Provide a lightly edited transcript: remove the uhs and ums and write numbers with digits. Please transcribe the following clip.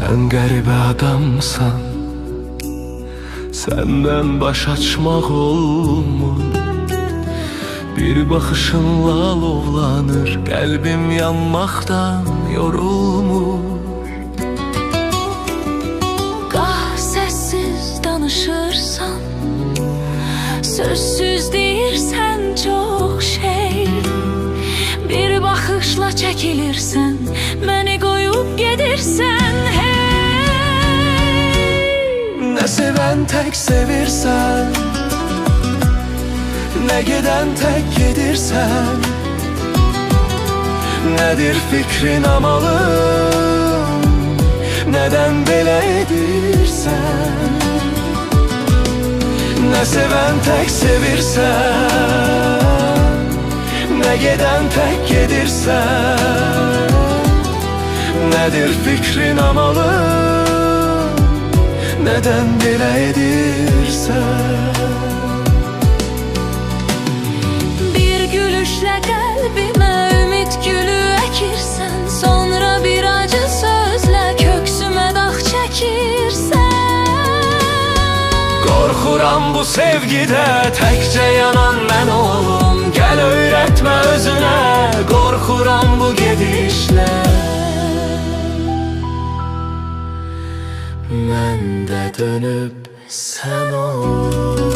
Sen garip adamsan, senden baş açmaq olmur. Bir baxışınla lovlanır, qəlbim yanmaqdan yorulmur. Qah səssiz danışırsan, sözsüz deyirsən çox şey. Bir baxışla çəkilirsən, məni qoyub gedirsən, hey. Nə sevən tək sevirsən, nə gedən tək gedirsən. Nədir fikrin amalım, nədən belə edirsən? Nə sevən tək sevirsən, nə gedən tək gedirsən. Nədir fikrin amalım, nədən belə edirsən? Bir gülüşlə qəlbimə ümid gülü əkirsən, sonra bir acı sözlə köksümə dağ çəkirsən. Qorxuram bu sevgidə təkcə yanan mən olum. Gəl öyrətmə özünə, qorxuram bu gedişlə. Mən də dönüb sən ol.